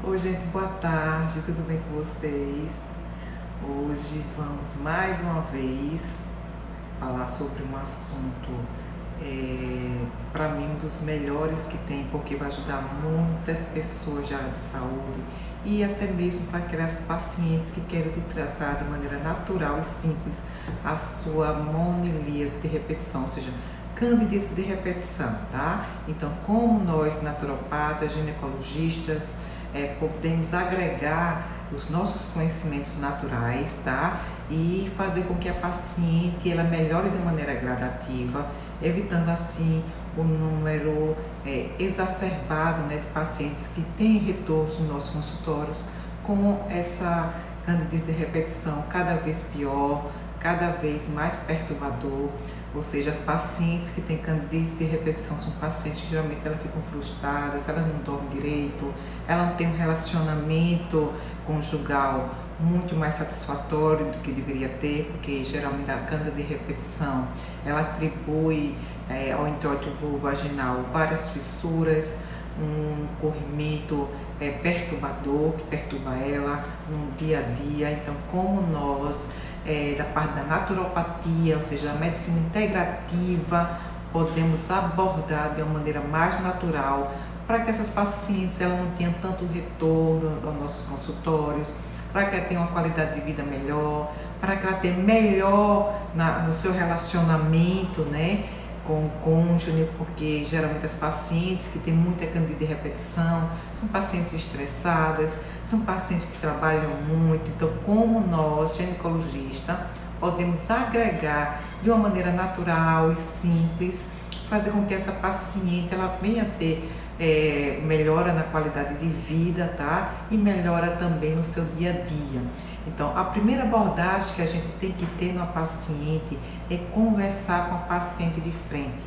Oi, gente, boa tarde, tudo bem com vocês? Hoje vamos mais uma vez falar sobre um assunto, para mim, um dos melhores que tem, porque vai ajudar muitas pessoas da área de saúde e até mesmo para aquelas pacientes que querem tratar de maneira natural e simples a sua monilíase de repetição, ou seja, candidíase de repetição, tá? Então, como nós, naturopatas, ginecologistas, podemos agregar os nossos conhecimentos naturais, tá? E fazer com que a paciente ela melhore de maneira gradativa, evitando assim o número exacerbado, né, de pacientes que têm retornos nos nossos consultórios com essa candidíase de repetição cada vez pior, cada vez mais perturbador. Ou seja, as pacientes que têm candidíase de repetição são pacientes que geralmente elas ficam frustradas, elas não dormem direito, elas não têm um relacionamento conjugal muito mais satisfatório do que deveria ter, porque geralmente a cândida de repetição ela atribui ao introito vulvovaginal várias fissuras, um corrimento perturbador que perturba ela no dia a dia. Então, como nós da parte da naturopatia, ou seja, da medicina integrativa, podemos abordar de uma maneira mais natural para que essas pacientes elas não tenham tanto retorno aos nossos consultórios, para que ela tenha uma qualidade de vida melhor, para que ela tenha melhor no seu relacionamento, né, com o cônjuge, porque geralmente as pacientes que têm muita candida de repetição são pacientes estressadas, são pacientes que trabalham muito. Então, como nós, ginecologistas, podemos agregar de uma maneira natural e simples, fazer com que essa paciente ela venha ter melhora na qualidade de vida, tá? E melhora também no seu dia a dia. Então, a primeira abordagem que a gente tem que ter numa paciente é conversar com a paciente de frente,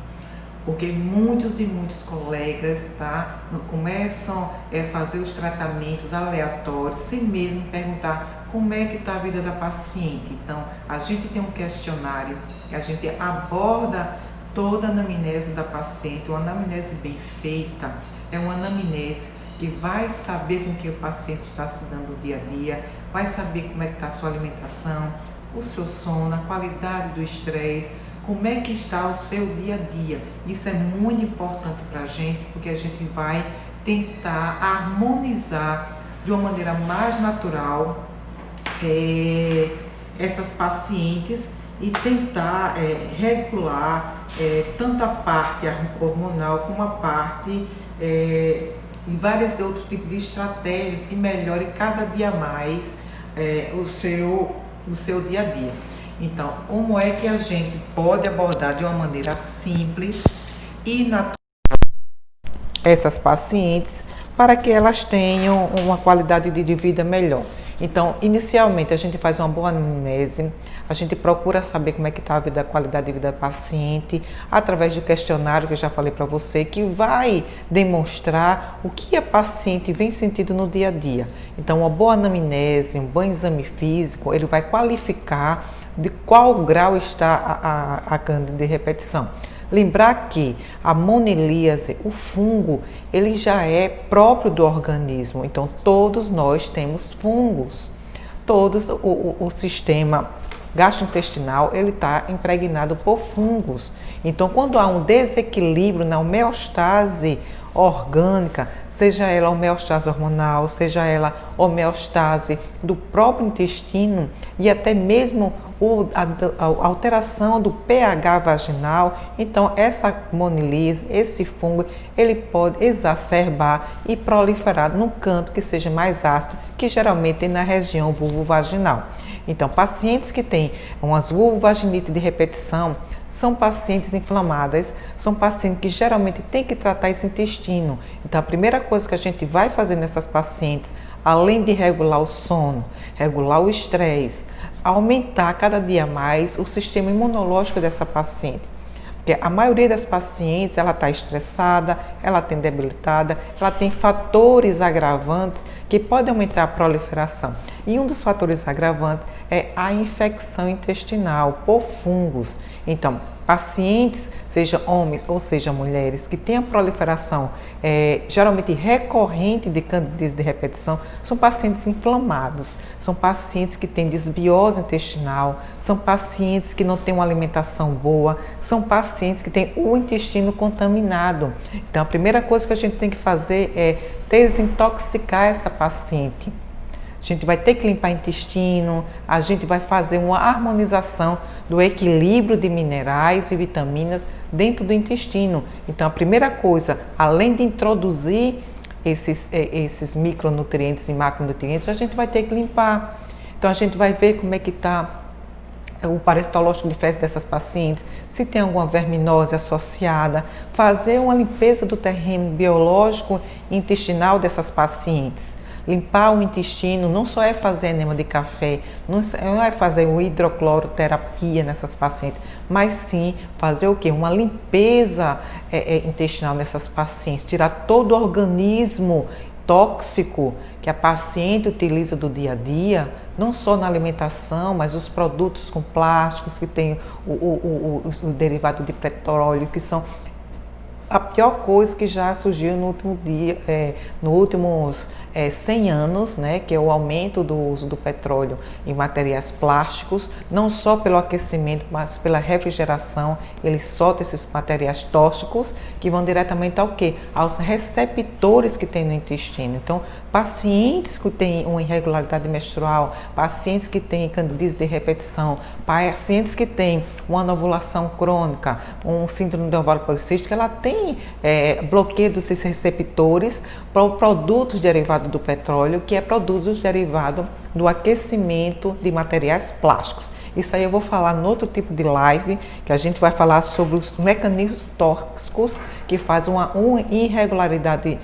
porque muitos e muitos colegas, tá, começam a fazer os tratamentos aleatórios, sem mesmo perguntar como é que está a vida da paciente. Então, a gente tem um questionário que a gente aborda toda a anamnese da paciente. Uma anamnese bem feita é uma anamnese que vai saber com que o paciente está se dando no dia a dia, vai saber como é que está a sua alimentação, o seu sono, a qualidade do estresse, como é que está o seu dia a dia. Isso é muito importante para a gente, porque a gente vai tentar harmonizar de uma maneira mais natural essas pacientes e tentar regular tanto a parte hormonal como a parte e vários outros tipos de estratégias que melhorem cada dia mais o seu dia a dia. Então, como é que a gente pode abordar de uma maneira simples e natural essas pacientes para que elas tenham uma qualidade de vida melhor? Então, inicialmente, a gente faz uma boa anamnese, a gente procura saber como é que está a qualidade de vida da paciente, através do questionário que eu já falei para você, que vai demonstrar o que a paciente vem sentindo no dia a dia. Então, uma boa anamnese, um bom exame físico, ele vai qualificar de qual grau está a cândida de repetição. Lembrar que a monilíase, o fungo, ele já é próprio do organismo. Então, todos nós temos fungos. O sistema gastrointestinal, ele está impregnado por fungos. Então, quando há um desequilíbrio na homeostase orgânica, seja ela homeostase hormonal, seja ela homeostase do próprio intestino e até mesmo a alteração do pH vaginal, então essa monilíase, esse fungo, ele pode exacerbar e proliferar no canto que seja mais ácido, que geralmente é na região vulvovaginal. Então, pacientes que têm umas vulvovaginite de repetição são pacientes inflamadas, são pacientes que geralmente têm que tratar esse intestino. Então, a primeira coisa que a gente vai fazer nessas pacientes, além de regular o sono, regular o estresse, aumentar cada dia mais o sistema imunológico dessa paciente. Porque a maioria das pacientes, ela está estressada, ela tem debilitada, ela tem fatores agravantes que podem aumentar a proliferação. E um dos fatores agravantes é a infecção intestinal por fungos. Então, pacientes, seja homens ou seja mulheres, que têm a proliferação geralmente recorrente de candidíase de repetição, são pacientes inflamados, são pacientes que têm desbiose intestinal, são pacientes que não têm uma alimentação boa, são pacientes que têm o intestino contaminado. Então, a primeira coisa que a gente tem que fazer é desintoxicar essa paciente. A gente vai ter que limpar o intestino, a gente vai fazer uma harmonização do equilíbrio de minerais e vitaminas dentro do intestino. Então, a primeira coisa, além de introduzir esses micronutrientes e macronutrientes, a gente vai ter que limpar. Então, a gente vai ver como é que está o parasitológico de fezes dessas pacientes, se tem alguma verminose associada, fazer uma limpeza do terreno biológico e intestinal dessas pacientes. Limpar o intestino não só é fazer enema de café, não é fazer uma hidrocloroterapia nessas pacientes, mas sim fazer o quê? Uma limpeza intestinal nessas pacientes, tirar todo o organismo tóxico que a paciente utiliza do dia a dia, não só na alimentação, mas os produtos com plásticos que tem o derivado de petróleo, que são a pior coisa que já surgiu no último dia, nos últimos 100 anos, né, que é o aumento do uso do petróleo em materiais plásticos, não só pelo aquecimento, mas pela refrigeração. Ele solta esses materiais tóxicos que vão diretamente ao quê? Aos receptores que tem no intestino. Então, pacientes que têm uma irregularidade menstrual, pacientes que têm candidíase de repetição, pacientes que têm uma anovulação crônica, um síndrome de ovário policístico, ela tem bloqueio desses receptores para produtos derivados do petróleo, que é produtos derivados do aquecimento de materiais plásticos. Isso aí eu vou falar no outro tipo de live, que a gente vai falar sobre os mecanismos tóxicos que fazem uma irregularidade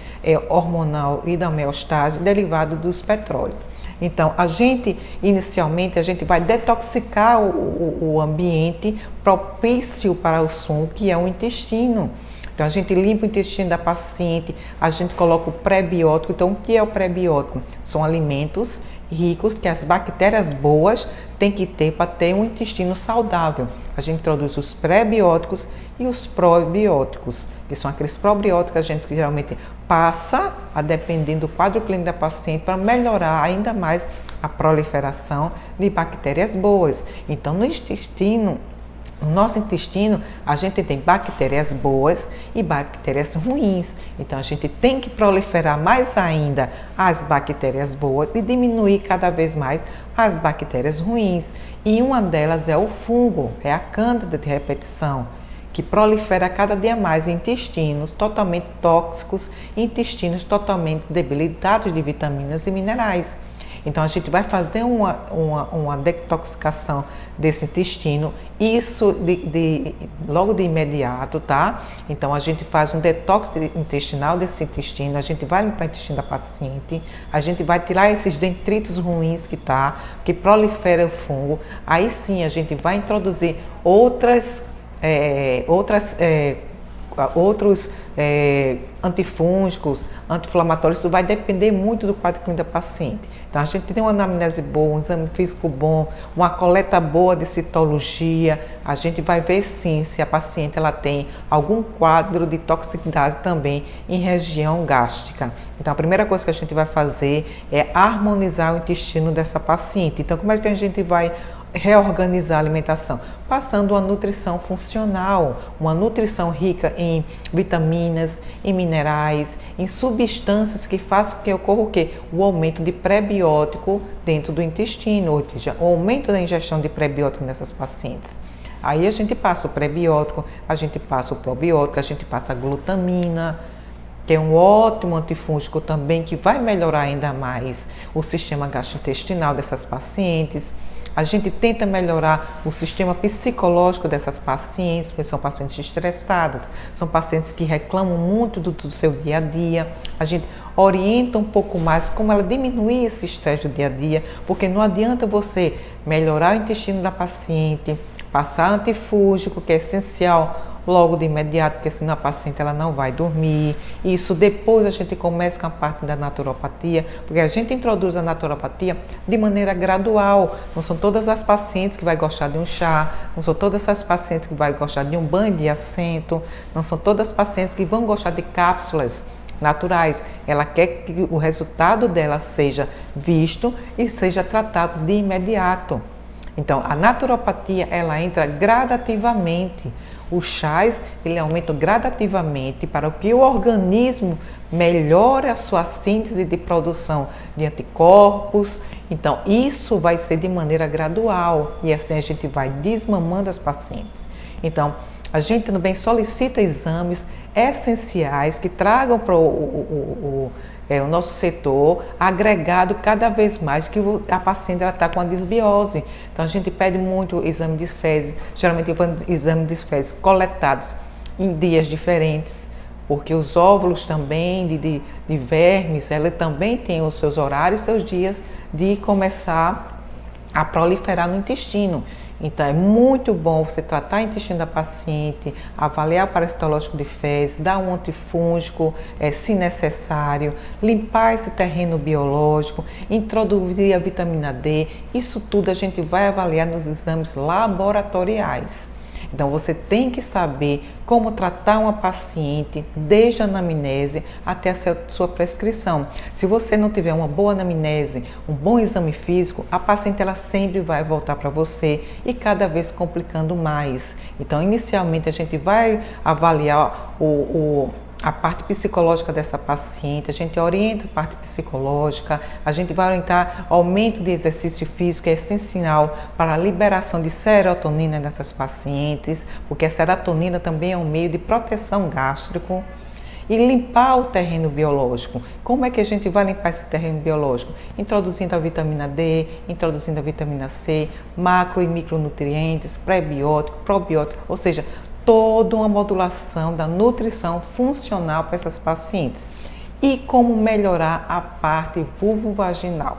hormonal e da homeostase derivado dos petróleos. Então, inicialmente, a gente vai detoxicar o ambiente propício para o fungos, que é o intestino. Então, a gente limpa o intestino da paciente, a gente coloca o pré-biótico. Então, o que é o pré-biótico? São alimentos ricos que as bactérias boas têm que ter para ter um intestino saudável. A gente introduz os pré-bióticos e os probióticos, que são aqueles probióticos que a gente geralmente passa, a depender do quadro clínico da paciente, para melhorar ainda mais a proliferação de bactérias boas. Então, no nosso intestino, a gente tem bactérias boas e bactérias ruins. Então, a gente tem que proliferar mais ainda as bactérias boas e diminuir cada vez mais as bactérias ruins. E uma delas é o fungo, é a cândida de repetição, que prolifera cada dia mais em intestinos totalmente tóxicos, intestinos totalmente debilitados de vitaminas e minerais. Então, a gente vai fazer uma detoxicação desse intestino, isso logo de imediato, tá? Então, a gente faz um detox intestinal desse intestino, a gente vai limpar o intestino da paciente, a gente vai tirar esses detritos ruins que prolifera o fungo. Aí sim, a gente vai introduzir outros antifúngicos, anti-inflamatórios. Isso vai depender muito do quadro clínico da paciente. Então, a gente tem uma anamnese boa, um exame físico bom, uma coleta boa de citologia. A gente vai ver sim se a paciente ela tem algum quadro de toxicidade também em região gástrica. Então, a primeira coisa que a gente vai fazer é harmonizar o intestino dessa paciente. Então, como é que a gente vai reorganizar a alimentação? Passando uma nutrição funcional, uma nutrição rica em vitaminas, em minerais, em substâncias que façam que ocorra o quê? O aumento de pré-biótico dentro do intestino, ou seja, o aumento da ingestão de pré-biótico nessas pacientes. Aí a gente passa o pré-biótico, a gente passa o probiótico, a gente passa a glutamina, que é um ótimo antifúngico também, que vai melhorar ainda mais o sistema gastrointestinal dessas pacientes. A gente tenta melhorar o sistema psicológico dessas pacientes, porque são pacientes estressadas, são pacientes que reclamam muito do seu dia a dia. A gente orienta um pouco mais como ela diminuir esse estresse do dia a dia, porque não adianta você melhorar o intestino da paciente, passar antifúngico, que é essencial, logo de imediato, porque senão a paciente ela não vai dormir. Isso depois a gente começa com a parte da naturopatia, porque a gente introduz a naturopatia de maneira gradual. Não são todas as pacientes que vai gostar de um chá, não são todas as pacientes que vai gostar de um banho de assento, não são todas as pacientes que vão gostar de cápsulas naturais. Ela quer que o resultado dela seja visto e seja tratado de imediato. Então, a naturopatia, ela entra gradativamente. Os chás, ele aumenta gradativamente para que o organismo melhore a sua síntese de produção de anticorpos. Então, isso vai ser de maneira gradual e assim a gente vai desmamando as pacientes. Então, a gente também solicita exames essenciais que tragam para o nosso setor agregado cada vez mais que a paciente está com a desbiose. Então a gente pede muito exame de fezes, geralmente exame de fezes coletados em dias diferentes, porque os óvulos também de vermes, ela também tem os seus horários, seus dias de começar a proliferar no intestino. Então, é muito bom você tratar o intestino da paciente, avaliar o parasitológico de fezes, dar um antifúngico, se necessário, limpar esse terreno biológico, introduzir a vitamina D. Isso tudo a gente vai avaliar nos exames laboratoriais. Então, você tem que saber como tratar uma paciente desde a anamnese até a sua prescrição. Se você não tiver uma boa anamnese, um bom exame físico, a paciente ela sempre vai voltar para você e cada vez complicando mais. Então, inicialmente, a gente vai avaliar a parte psicológica dessa paciente, a gente orienta a parte psicológica, a gente vai orientar aumento de exercício físico, é essencial para a liberação de serotonina nessas pacientes, porque a serotonina também é um meio de proteção gástrico. E limpar o terreno biológico. Como é que a gente vai limpar esse terreno biológico? Introduzindo a vitamina D, introduzindo a vitamina C, macro e micronutrientes, pré-biótico, probiótico, ou seja, toda uma modulação da nutrição funcional para essas pacientes. E como melhorar a parte vulvovaginal.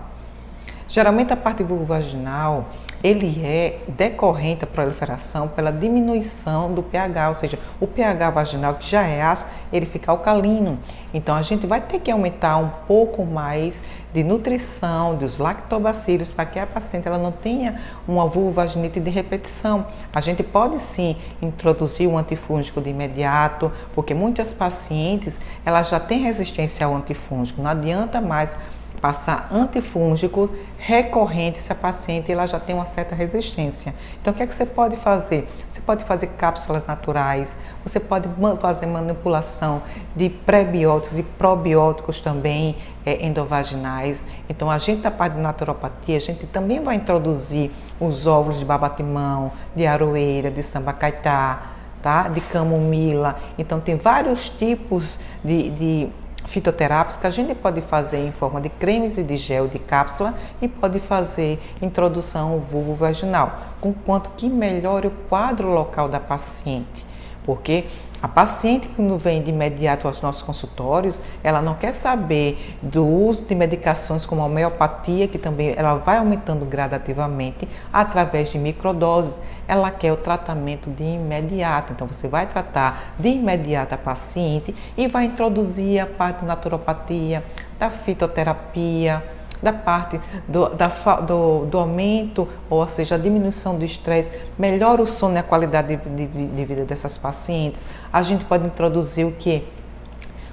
Geralmente a parte vulvovaginal, ele é decorrente da proliferação pela diminuição do pH, ou seja, o pH vaginal que já é ácido, ele fica alcalino. Então a gente vai ter que aumentar um pouco mais de nutrição dos lactobacilos para que a paciente ela não tenha uma vulvovaginite de repetição. A gente pode sim introduzir um antifúngico de imediato, porque muitas pacientes elas já têm resistência ao antifúngico, não adianta mais passar antifúngico recorrente se a paciente ela já tem uma certa resistência. Então, o que é que você pode fazer? Você pode fazer cápsulas naturais, você pode fazer manipulação de pré-bióticos e probióticos também endovaginais. Então, a gente da parte de naturopatia, a gente também vai introduzir os óvulos de babatimão, de aroeira, de sambacaitá, tá? De camomila. Então, tem vários tipos de fitoterápicos que a gente pode fazer em forma de cremes e de gel, de cápsula, e pode fazer introdução vulvovaginal, com quanto que melhore o quadro local da paciente. Porque a paciente que não vem de imediato aos nossos consultórios, ela não quer saber do uso de medicações como a homeopatia, que também ela vai aumentando gradativamente através de microdoses. Ela quer o tratamento de imediato. Então, você vai tratar de imediato a paciente e vai introduzir a parte de naturopatia, da fitoterapia, da parte do aumento, ou seja, a diminuição do estresse, melhora o sono e a qualidade de vida dessas pacientes. A gente pode introduzir o quê?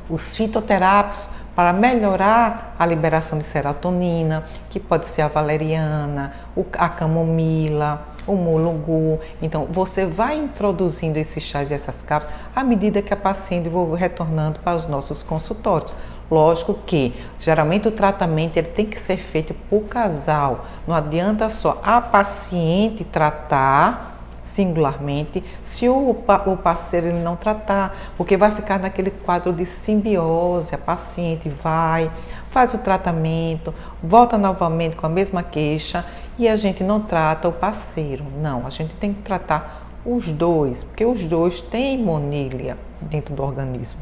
Os fitoterápicos para melhorar a liberação de serotonina, que pode ser a valeriana, a camomila, o mulungu. Então, você vai introduzindo esses chás e essas cápsulas à medida que a paciente vai retornando para os nossos consultórios. Lógico que, geralmente, o tratamento ele tem que ser feito por casal. Não adianta só a paciente tratar singularmente se o parceiro ele não tratar, porque vai ficar naquele quadro de simbiose. A paciente vai, faz o tratamento, volta novamente com a mesma queixa e a gente não trata o parceiro. Não, a gente tem que tratar os dois, porque os dois têm monília dentro do organismo.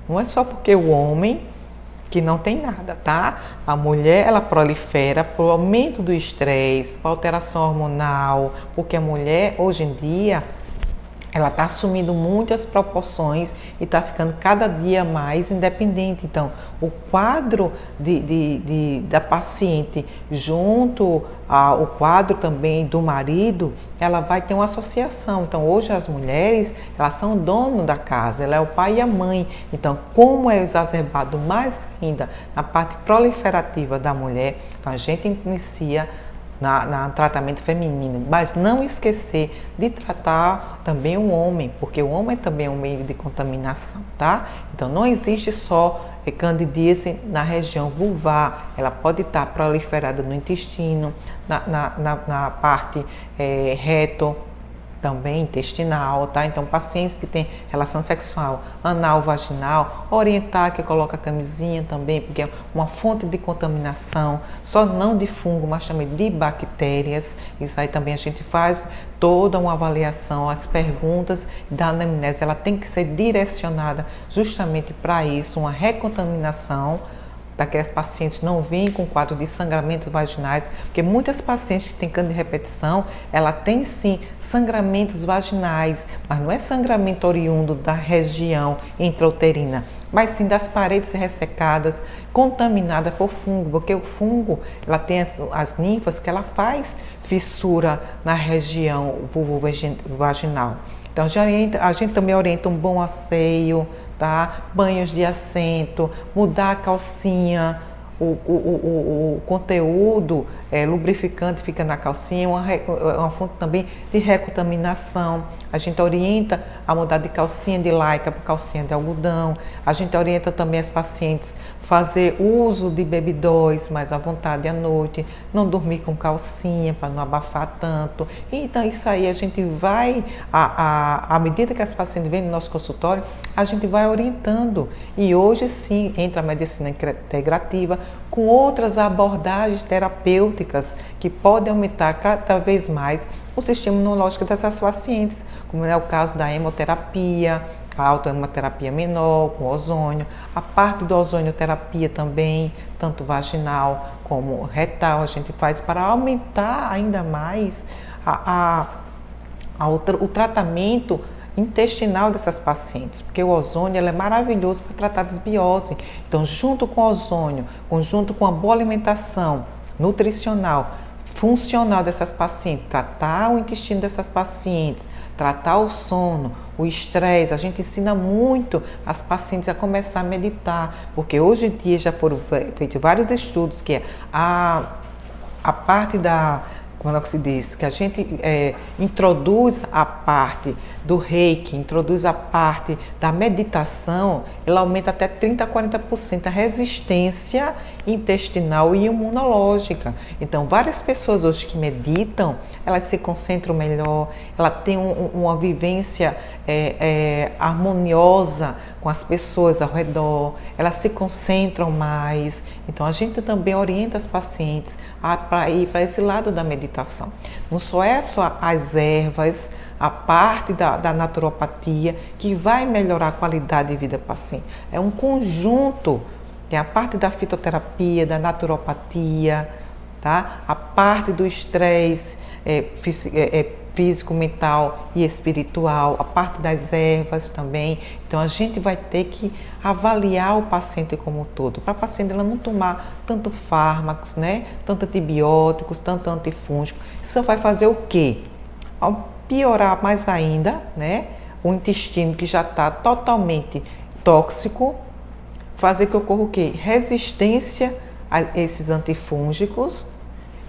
Não é só porque o homem que não tem nada, tá? A mulher, ela prolifera por aumento do estresse, por alteração hormonal, porque a mulher, hoje em dia, ela está assumindo muitas proporções e está ficando cada dia mais independente. Então, o quadro da paciente junto ao quadro também do marido, ela vai ter uma associação. Então, hoje as mulheres, elas são dono da casa, ela é o pai e a mãe. Então, como é exacerbado mais ainda na parte proliferativa da mulher, então a gente inicia no tratamento feminino, mas não esquecer de tratar também o homem, porque o homem também é um meio de contaminação, tá? Então não existe só candidíase na região vulvar, ela pode estar proliferada no intestino, na parte reto, também intestinal, tá? Então, pacientes que têm relação sexual anal, vaginal, orientar que coloca camisinha também, porque é uma fonte de contaminação, só não de fungo, mas também de bactérias. Isso aí também a gente faz toda uma avaliação, as perguntas da anamnese, ela tem que ser direcionada justamente para isso, uma recontaminação, para que as pacientes não vêm com quadro de sangramentos vaginais, porque muitas pacientes que têm câncer de repetição, ela tem sim sangramentos vaginais, mas não é sangramento oriundo da região intrauterina, mas sim das paredes ressecadas, contaminadas por fungo, porque o fungo, ela tem as ninfas que ela faz fissura na região vulvovaginal. Então, a gente também orienta um bom asseio, tá? Banhos de assento, mudar a calcinha, o conteúdo lubrificante fica na calcinha, uma fonte também de recontaminação. A gente orienta a mudar de calcinha de lycra para calcinha de algodão. A gente orienta também as pacientes fazer uso de baby dolls mais à vontade à noite, não dormir com calcinha para não abafar tanto. Então isso aí a gente vai, à medida que as pacientes vêm no nosso consultório, a gente vai orientando. E hoje sim entra a medicina integrativa com outras abordagens terapêuticas que podem aumentar cada vez mais o sistema imunológico dessas pacientes, como é o caso da hemoterapia, a autohemoterapia menor, com ozônio, a parte da ozonioterapia também, tanto vaginal como retal, a gente faz para aumentar ainda mais o tratamento intestinal dessas pacientes, porque o ozônio é maravilhoso para tratar desbiose. Então, junto com o ozônio, junto com a boa alimentação nutricional, funcional dessas pacientes, tratar o intestino dessas pacientes, tratar o sono, o estresse, a gente ensina muito as pacientes a começar a meditar, porque hoje em dia já foram feitos vários estudos que a parte da, como é que se diz, que a gente introduz a parte do reiki, introduz a parte da meditação, ela aumenta até 30% a 40% a resistência intestinal e imunológica. Então, várias pessoas hoje que meditam, elas se concentram melhor, ela tem uma vivência harmoniosa com as pessoas ao redor, elas se concentram mais. Então, a gente também orienta as pacientes para ir para esse lado da meditação. Não só é só as ervas, a parte da naturopatia que vai melhorar a qualidade de vida do paciente. É um conjunto, tem a parte da fitoterapia, da naturopatia, tá? A parte do estresse físico, mental e espiritual, a parte das ervas também. Então a gente vai ter que avaliar o paciente como um todo, para a paciente ela não tomar tanto fármacos, né? Tanto antibióticos, tanto antifúngicos. Isso vai fazer o quê? Ao piorar mais ainda, né? O intestino que já está totalmente tóxico, fazer que ocorra o quê? Resistência a esses antifúngicos,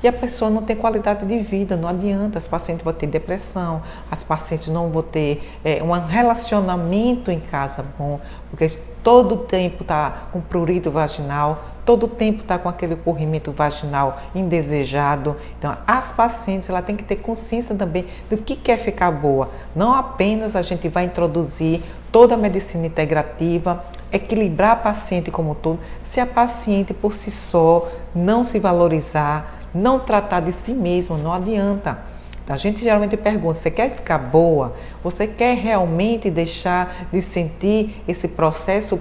e a pessoa não tem qualidade de vida, não adianta, as pacientes vão ter depressão, as pacientes não vão ter um relacionamento em casa bom, porque todo o tempo está com prurito vaginal, todo o tempo está com aquele corrimento vaginal indesejado. Então, as pacientes ela tem que ter consciência também do que quer ficar boa. Não apenas a gente vai introduzir toda a medicina integrativa, equilibrar a paciente como um todo, se a paciente por si só não se valorizar, não tratar de si mesmo, não adianta. A gente geralmente pergunta, você quer ficar boa? Você quer realmente deixar de sentir esse processo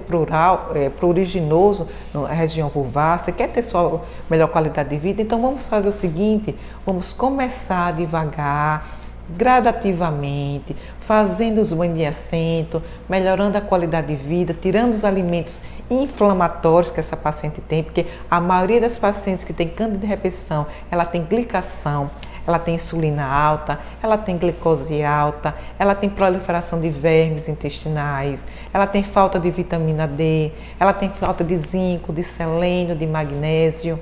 pruriginoso na região vulvar? Você quer ter sua melhor qualidade de vida? Então vamos fazer o seguinte, vamos começar devagar, gradativamente, fazendo os banhos de assento, melhorando a qualidade de vida, tirando os alimentos inflamatórios que essa paciente tem, porque a maioria das pacientes que tem cândida de repetição, ela tem glicação, ela tem insulina alta, ela tem glicose alta, ela tem proliferação de vermes intestinais, ela tem falta de vitamina D, ela tem falta de zinco, de selênio, de magnésio.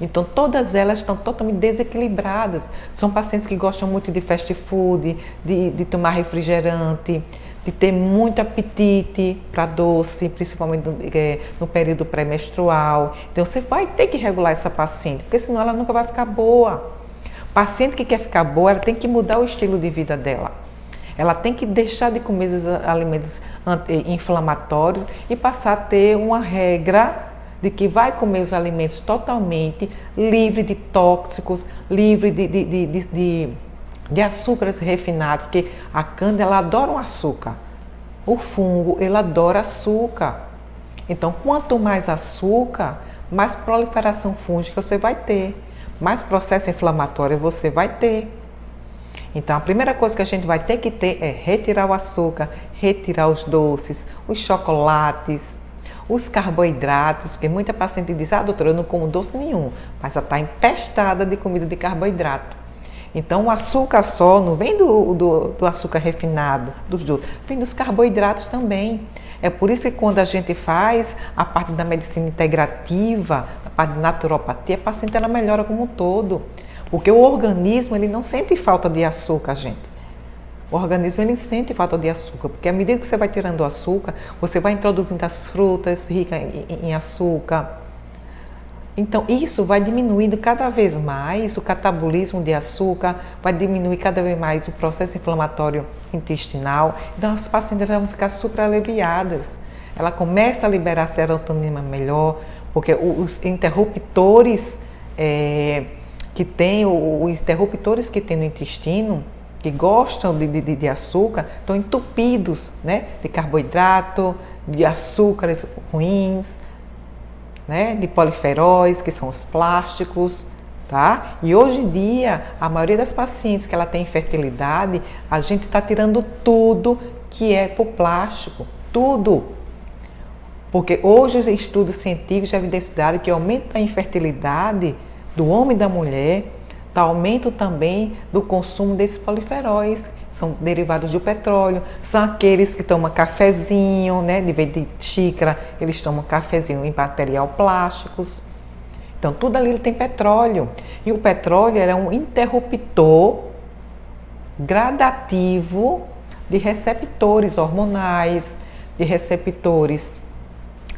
Então, todas elas estão totalmente desequilibradas. São pacientes que gostam muito de fast food, de tomar refrigerante, de ter muito apetite para doce, principalmente no período pré-menstrual. Então, você vai ter que regular essa paciente, porque senão ela nunca vai ficar boa. Paciente que quer ficar boa, ela tem que mudar o estilo de vida dela. Ela tem que deixar de comer esses alimentos inflamatórios e passar a ter uma regra de que vai comer os alimentos totalmente livre de tóxicos, livre de açúcares refinados, porque a cândida ela adora o açúcar. O fungo ele adora açúcar. Então, quanto mais açúcar, mais proliferação fúngica você vai ter, mais processo inflamatório você vai ter. Então, a primeira coisa que a gente vai ter que ter é retirar o açúcar, retirar os doces, os chocolates, os carboidratos, porque muita paciente diz, doutora, eu não como doce nenhum, mas ela está empestada de comida de carboidrato. Então, o açúcar só não vem do açúcar refinado, dos doces, vem dos carboidratos também. É por isso que quando a gente faz a parte da medicina integrativa, a parte de naturopatia, a paciente ela melhora como um todo. Porque o organismo ele não sente falta de açúcar, gente. O organismo ele sente falta de açúcar, porque à medida que você vai tirando o açúcar, você vai introduzindo as frutas ricas em açúcar. Então, isso vai diminuindo cada vez mais o catabolismo de açúcar, vai diminuir cada vez mais o processo inflamatório intestinal. Então, as pacientes vão ficar super aliviadas. Ela começa a liberar serotonina melhor, porque os interruptores os interruptores que tem no intestino, que gostam de açúcar, estão entupidos, né? De carboidrato, de açúcares ruins, né? De poliferóis, que são os plásticos, tá? E hoje em dia, a maioria das pacientes que ela tem infertilidade, a gente está tirando tudo que é por plástico, tudo. Porque hoje os estudos científicos já evidenciaram que o aumento da infertilidade do homem e da mulher está aumento também do consumo desses poliferóis, são derivados do petróleo, são aqueles que tomam cafezinho, né? De vez de xícara, eles tomam cafezinho em material plásticos. Então, tudo ali tem petróleo. E o petróleo é um interruptor gradativo de receptores hormonais, de receptores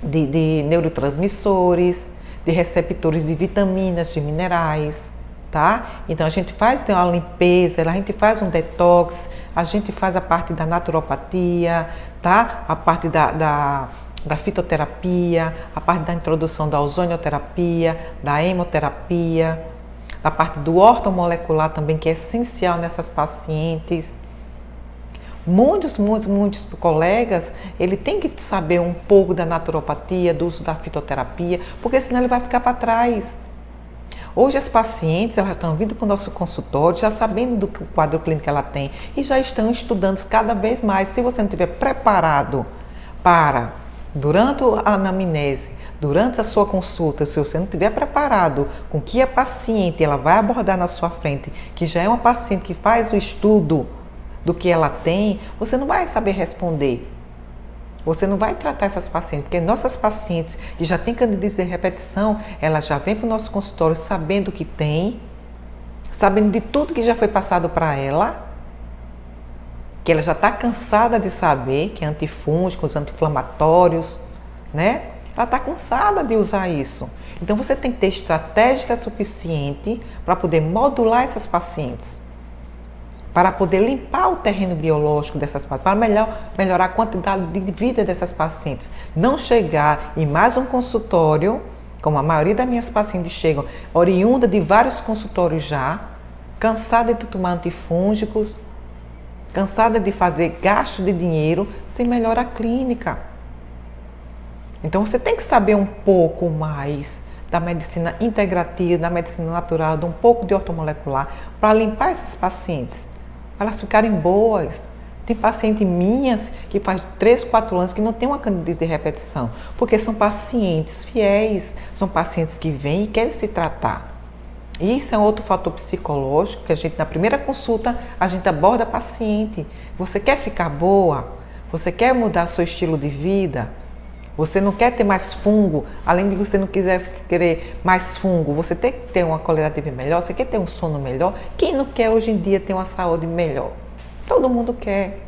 de neurotransmissores, de receptores de vitaminas, de minerais, tá? Então a gente faz uma limpeza, a gente faz um detox, a gente faz a parte da naturopatia, tá? A parte da fitoterapia, a parte da introdução da ozonioterapia, da hemoterapia, a parte do ortomolecular também, que é essencial nessas pacientes. Muitos colegas, ele tem que saber um pouco da naturopatia, do uso da fitoterapia, porque senão ele vai ficar para trás. Hoje as pacientes, elas estão vindo para o nosso consultório, já sabendo do que o quadro clínico que ela tem, e já estão estudando cada vez mais. Se você não estiver preparado para, durante a anamnese, durante a sua consulta, se você não estiver preparado com o que a paciente ela vai abordar na sua frente, que já é uma paciente que faz o estudo do que ela tem, você não vai saber responder. Você não vai tratar essas pacientes, porque nossas pacientes que já têm candidíase de repetição, elas já vêm para o nosso consultório sabendo o que tem, sabendo de tudo que já foi passado para ela, que ela já está cansada de saber que é antifúngicos, anti-inflamatórios, né? Ela está cansada de usar isso. Então você tem que ter estratégia suficiente para poder modular essas pacientes, para poder limpar o terreno biológico dessas pacientes, para melhorar a quantidade de vida dessas pacientes. Não chegar em mais um consultório, como a maioria das minhas pacientes chegam, oriunda de vários consultórios já, cansada de tomar antifúngicos, cansada de fazer gasto de dinheiro sem melhorar a clínica. Então você tem que saber um pouco mais da medicina integrativa, da medicina natural, de um pouco de ortomolecular, para limpar esses pacientes. para elas ficarem boas. Tem paciente minhas que faz 3, 4 anos que não tem uma candidíase de repetição, porque são pacientes fiéis, são pacientes que vêm e querem se tratar. Isso é outro fator psicológico que a gente, na primeira consulta, a gente aborda a paciente. Você quer ficar boa? Você quer mudar seu estilo de vida? Você não quer ter mais fungo? Além de você não querer mais fungo, você tem que ter uma qualidade de vida melhor? Você quer ter um sono melhor? Quem não quer hoje em dia ter uma saúde melhor? Todo mundo quer.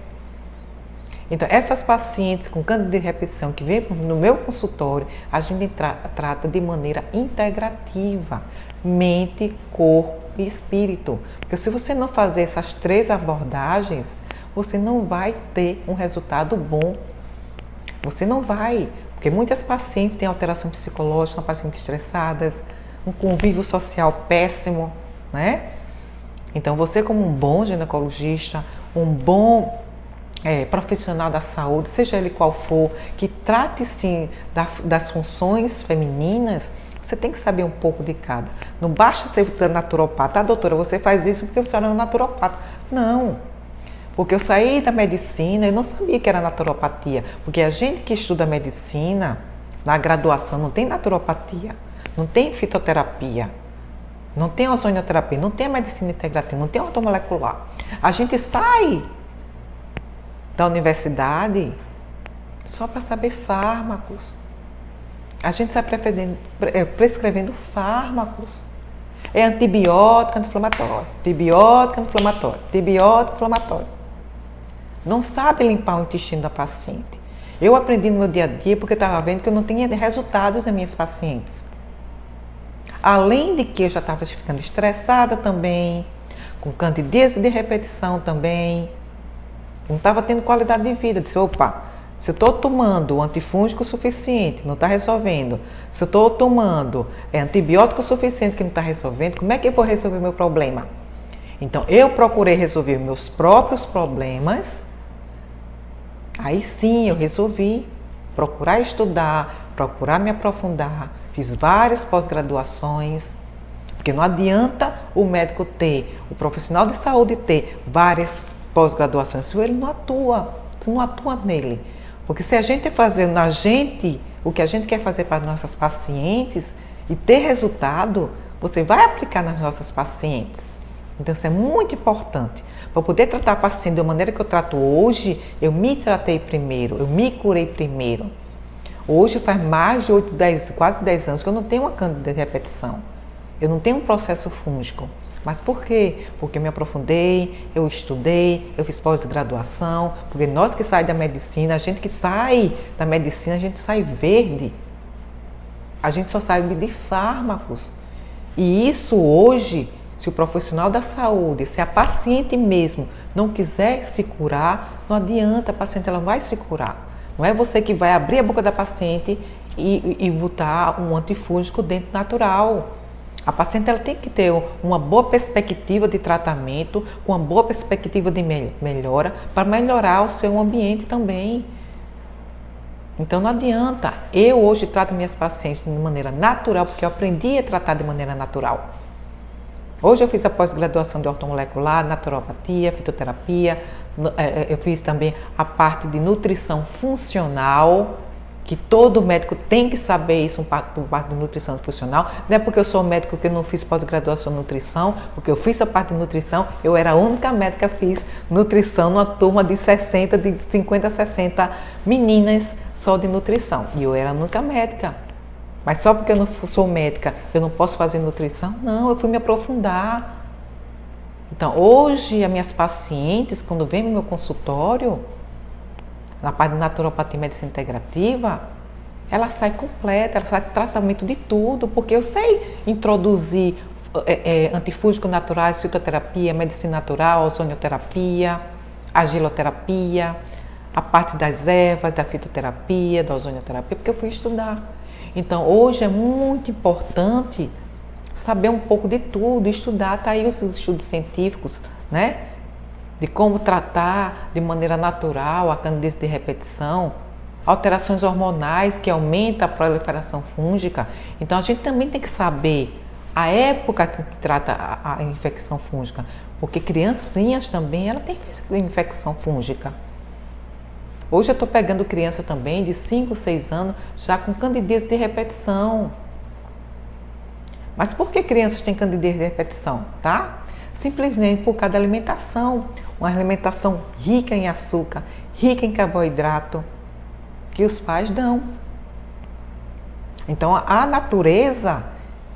Então, essas pacientes com candidíase de repetição que vêm no meu consultório, a gente trata de maneira integrativa, mente, corpo e espírito. Porque se você não fazer essas 3 abordagens, você não vai ter um resultado bom. Você não vai, porque muitas pacientes têm alteração psicológica, são pacientes estressadas, um convívio social péssimo, né? Então, você como um bom ginecologista, um bom profissional da saúde, seja ele qual for, que trate sim das funções femininas, você tem que saber um pouco de cada. Não basta ser naturopata. Ah, doutora, você faz isso porque você era naturopata. Não, porque eu saí da medicina e não sabia que era naturopatia, porque a gente que estuda medicina, na graduação, não tem naturopatia, não tem fitoterapia, não tem ozonioterapia, não tem a medicina integrativa, não tem ortomolecular. A gente sai da universidade só para saber fármacos. A gente sai prescrevendo fármacos. É antibiótico anti-inflamatório, antibiótico anti-inflamatório, antibiótico inflamatório. Não sabe limpar o intestino da paciente. Eu aprendi no meu dia a dia porque estava vendo que eu não tinha resultados nas minhas pacientes. Além de que eu já estava ficando estressada também, com candidíase de repetição também, não estava tendo qualidade de vida. Disse, opa, se eu estou tomando o antifúngico suficiente, não está resolvendo. Se eu estou tomando antibiótico suficiente que não está resolvendo, como é que eu vou resolver o meu problema? Então, eu procurei resolver meus próprios problemas. Aí sim, eu resolvi procurar estudar, procurar me aprofundar. Fiz várias pós-graduações, porque não adianta o médico ter, o profissional de saúde ter várias pós-graduações, se ele não atua, nele. Porque se a gente fazer na gente o que a gente quer fazer para nossas pacientes e ter resultado, você vai aplicar nas nossas pacientes. Então isso é muito importante. Para poder tratar a paciente da maneira que eu trato hoje, eu me tratei primeiro, eu me curei primeiro. Hoje faz mais de 8, quase 10 anos que eu não tenho uma candidíase de repetição. Eu não tenho um processo fúngico. Mas por quê? Porque eu me aprofundei, eu estudei, eu fiz pós-graduação, porque nós que saímos da medicina, a gente que sai da medicina, a gente sai verde. A gente só sai de fármacos. E isso hoje, se o profissional da saúde, se a paciente mesmo não quiser se curar, não adianta, a paciente ela vai se curar. Não é você que vai abrir a boca da paciente e botar um antifúngico dentro natural. A paciente ela tem que ter uma boa perspectiva de tratamento, com uma boa perspectiva de melhora, para melhorar o seu ambiente também. Então não adianta. Eu hoje trato minhas pacientes de maneira natural, porque eu aprendi a tratar de maneira natural. Hoje eu fiz a pós-graduação de ortomolecular, naturopatia, fitoterapia, eu fiz também a parte de nutrição funcional, que todo médico tem que saber isso, por parte de nutrição funcional. Não é porque eu sou médico que eu não fiz pós-graduação em nutrição, porque eu fiz a parte de nutrição, eu era a única médica que fiz nutrição numa turma de 50, 60 meninas só de nutrição. E eu era a única médica. Mas só porque eu não sou médica, eu não posso fazer nutrição? Não, eu fui me aprofundar. Então, hoje, as minhas pacientes, quando vêm no meu consultório, na parte de naturopatia e medicina integrativa, ela sai completa, ela sai de tratamento de tudo, porque eu sei introduzir antifúngicos naturais, fitoterapia, medicina natural, ozonioterapia, agiloterapia, a parte das ervas, da fitoterapia, da ozonioterapia, porque eu fui estudar. Então, hoje é muito importante saber um pouco de tudo, estudar, tá aí os estudos científicos, né? De como tratar de maneira natural a candidíase de repetição, alterações hormonais que aumentam a proliferação fúngica. Então, a gente também tem que saber a época que trata a infecção fúngica, porque criancinhas também ela tem infecção fúngica. Hoje eu estou pegando criança também de 5, 6 anos já com candidíase de repetição. Mas por que crianças têm candidíase de repetição, tá? Simplesmente por causa da alimentação, uma alimentação rica em açúcar, rica em carboidrato, que os pais dão. Então a natureza,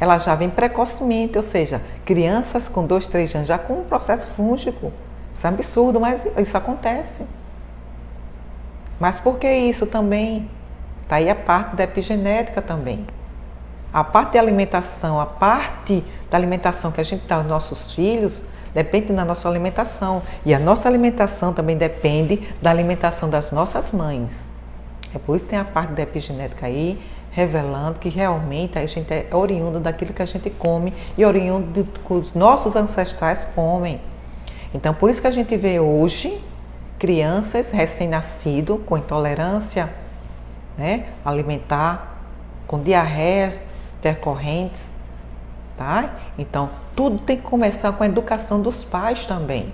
ela já vem precocemente, ou seja, crianças com 2, 3 anos já com um processo fúngico. Isso é absurdo, mas isso acontece. Mas por que isso também? Está aí a parte da epigenética também. A parte da alimentação, a parte da alimentação que a gente dá aos nossos filhos, depende da nossa alimentação. E a nossa alimentação também depende da alimentação das nossas mães. É por isso que tem a parte da epigenética aí, revelando que realmente a gente é oriundo daquilo que a gente come e oriundo do que os nossos ancestrais comem. Então, por isso que a gente vê hoje crianças recém-nascidas com intolerância, né, alimentar, com diarreias intercorrentes, tá? Então, tudo tem que começar com a educação dos pais também.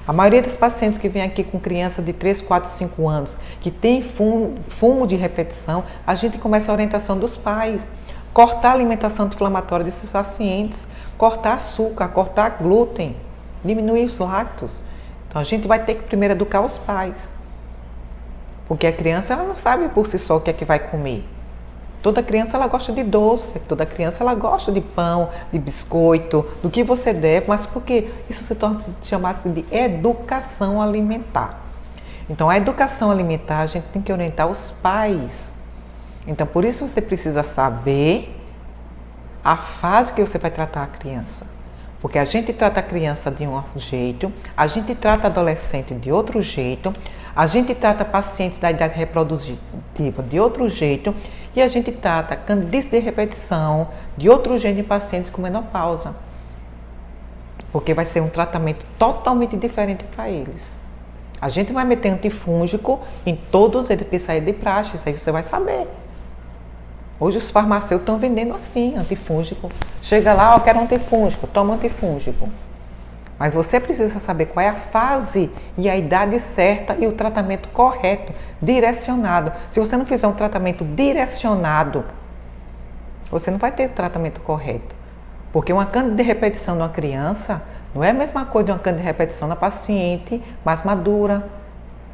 A maioria das pacientes que vem aqui com criança de 3, 4, 5 anos, que tem fumo de repetição, a gente começa a orientação dos pais. Cortar a alimentação inflamatória desses pacientes, cortar açúcar, cortar glúten, diminuir os lácteos. Então, a gente vai ter que primeiro educar os pais. Porque a criança ela não sabe por si só o que é que vai comer. Toda criança ela gosta de doce, toda criança ela gosta de pão, de biscoito, do que você der, mas porque isso se torna chamado de educação alimentar. Então, a educação alimentar a gente tem que orientar os pais. Então, por isso você precisa saber a fase que você vai tratar a criança. Porque a gente trata a criança de um jeito, a gente trata adolescente de outro jeito, a gente trata pacientes da idade reprodutiva de outro jeito e a gente trata candidíase de repetição de outro jeito em pacientes com menopausa. Porque vai ser um tratamento totalmente diferente para eles. A gente vai meter antifúngico em todos eles que saem de praxe, isso aí você vai saber. Hoje os farmacêuticos estão vendendo assim, antifúngico. Chega lá, eu quero antifúngico, toma antifúngico. Mas você precisa saber qual é a fase e a idade certa e o tratamento correto, direcionado. Se você não fizer um tratamento direcionado, você não vai ter o tratamento correto. Porque uma cândida de repetição numa criança não é a mesma coisa de uma cândida de repetição na paciente mais madura,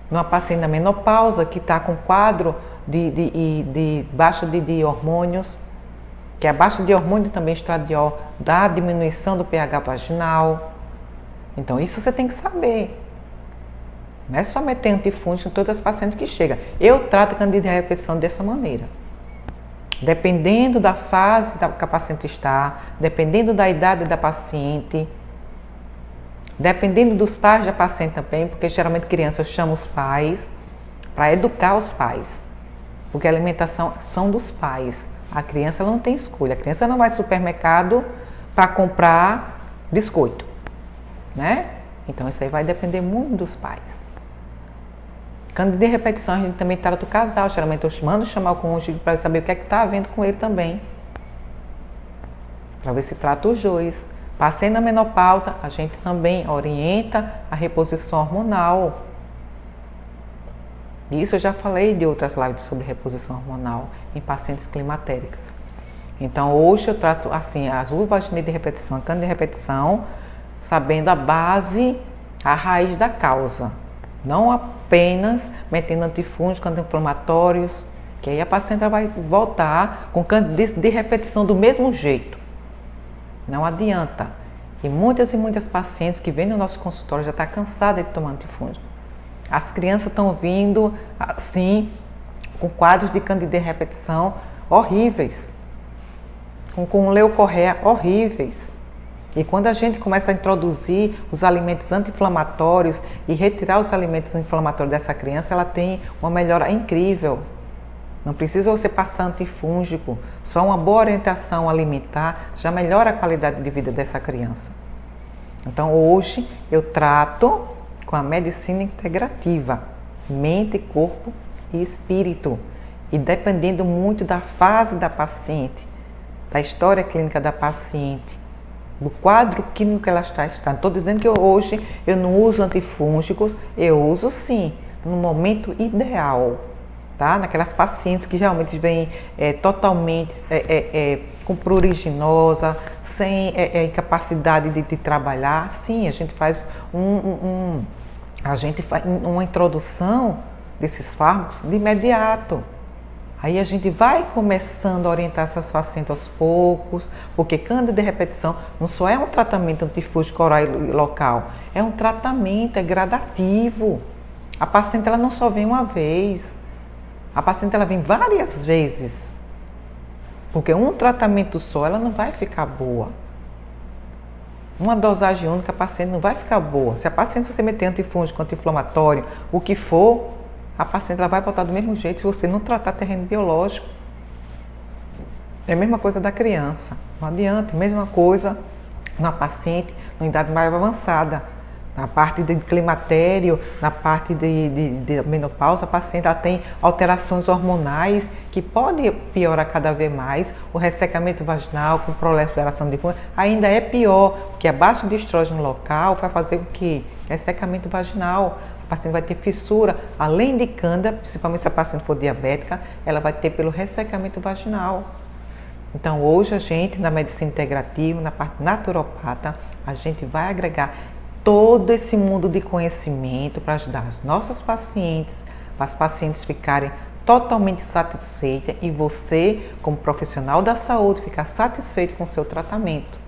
numa paciente na menopausa que está com quadro de baixa de hormônios, que a baixa de hormônio também estradiol dá diminuição do pH vaginal. Então isso você tem que saber. Não é só meter antifúngico em todas as pacientes que chegam. Eu trato a candida de repetição dessa maneira. Dependendo da fase que a paciente está, dependendo da idade da paciente, dependendo dos pais da paciente também, porque geralmente criança eu chamo os pais para educar os pais. Porque a alimentação são dos pais. A criança ela não tem escolha. A criança não vai ao supermercado para comprar biscoito, né? Então isso aí vai depender muito dos pais. Candida de repetição a gente também trata do casal. Geralmente eu mando chamar o cônjuge para saber o que é que está havendo com ele também. Para ver se trata os dois. Passei na menopausa, a gente também orienta a reposição hormonal. Isso eu já falei de outras lives sobre reposição hormonal em pacientes climatéricas. Então hoje eu trato assim as vulvovaginite de repetição, a cândida de repetição, sabendo a base, a raiz da causa. Não apenas metendo antifúngicos, anti-inflamatórios, que aí a paciente vai voltar com cândida de repetição do mesmo jeito. Não adianta. E muitas pacientes que vêm no nosso consultório já estão cansadas de tomar antifúngico. As crianças estão vindo assim, com quadros de candida de repetição horríveis, com leucorreia horríveis. E quando a gente começa a introduzir os alimentos anti-inflamatórios e retirar os alimentos inflamatórios dessa criança, ela tem uma melhora incrível. Não precisa você passar antifúngico, só uma boa orientação alimentar já melhora a qualidade de vida dessa criança. Então hoje eu trato com a medicina integrativa, mente, corpo e espírito. E dependendo muito da fase da paciente, da história clínica da paciente, do quadro clínico que ela está. Não estou dizendo que hoje eu não uso antifúngicos, eu uso sim, no momento ideal, tá? Naquelas pacientes que realmente vêm totalmente com pruriginosa, sem capacidade de trabalhar, sim, a gente faz uma introdução desses fármacos de imediato. Aí a gente vai começando a orientar essas pacientes aos poucos, porque cândida de repetição não só é um tratamento antifúngico oral e local, é um tratamento, é gradativo. A paciente ela não só vem uma vez, a paciente ela vem várias vezes, porque um tratamento só ela não vai ficar boa. Uma dosagem única a paciente não vai ficar boa. Se a paciente você meter antifúngico, anti-inflamatório, o que for, a paciente ela vai voltar do mesmo jeito se você não tratar terreno biológico. É a mesma coisa da criança. Não adianta, mesma coisa na paciente em idade mais avançada. Na parte de climatério, na parte de menopausa, a paciente ela tem alterações hormonais que podem piorar cada vez mais. O ressecamento vaginal com proliferação de fungo ainda é pior, porque abaixo de estrógeno local vai fazer o quê? Ressecamento vaginal. A paciente vai ter fissura, além de cândida, principalmente se a paciente for diabética, ela vai ter pelo ressecamento vaginal. Então, hoje a gente, na medicina integrativa, na parte naturopata, a gente vai agregar todo esse mundo de conhecimento para ajudar as nossas pacientes, para as pacientes ficarem totalmente satisfeitas e você, como profissional da saúde, ficar satisfeito com o seu tratamento.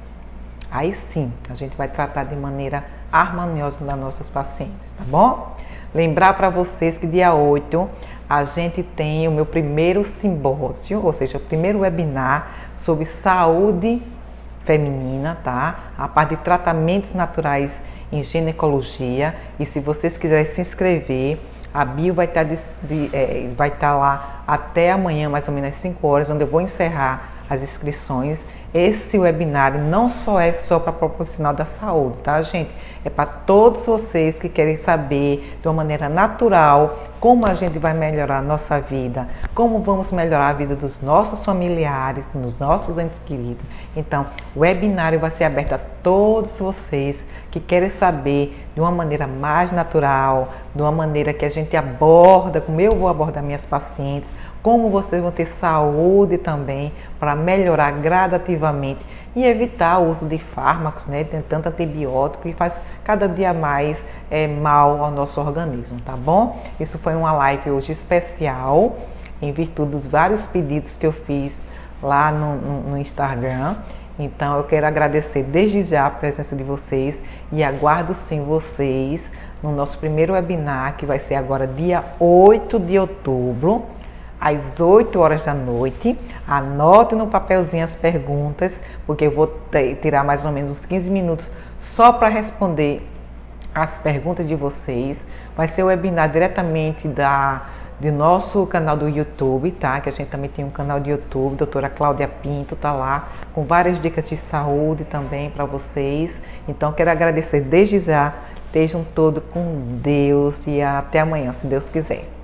Aí sim, a gente vai tratar de maneira harmoniosa das nossas pacientes, tá bom? Lembrar para vocês que dia 8 a gente tem o meu primeiro simpósio, ou seja, o primeiro webinar sobre saúde feminina, tá? A parte de tratamentos naturais em ginecologia. E se vocês quiserem se inscrever, a bio vai estar lá até amanhã, mais ou menos às 5 horas, onde eu vou encerrar as inscrições. Esse webinar não só é só para profissional da saúde, tá, gente? É para todos vocês que querem saber de uma maneira natural como a gente vai melhorar a nossa vida, como vamos melhorar a vida dos nossos familiares, dos nossos entes queridos. Então, o webinário vai ser aberto a todos vocês que querem saber de uma maneira mais natural, de uma maneira que a gente aborda, como eu vou abordar minhas pacientes, como vocês vão ter saúde também para melhorar gradativamente e evitar o uso de fármacos, né? Tem tanto antibiótico que faz cada dia mais mal ao nosso organismo, tá bom? Isso foi uma live hoje especial, em virtude dos vários pedidos que eu fiz lá no Instagram. Então eu quero agradecer desde já a presença de vocês e aguardo sim vocês no nosso primeiro webinar, que vai ser agora dia 8 de outubro, às 8 horas da noite. Anote no papelzinho as perguntas, porque eu vou tirar mais ou menos uns 15 minutos só para responder as perguntas de vocês. Vai ser o webinar diretamente do nosso canal do YouTube, tá? Que a gente também tem um canal de YouTube, doutora Cláudia Pinto tá lá, com várias dicas de saúde também para vocês. Então, quero agradecer desde já. Estejam todos com Deus e até amanhã, se Deus quiser.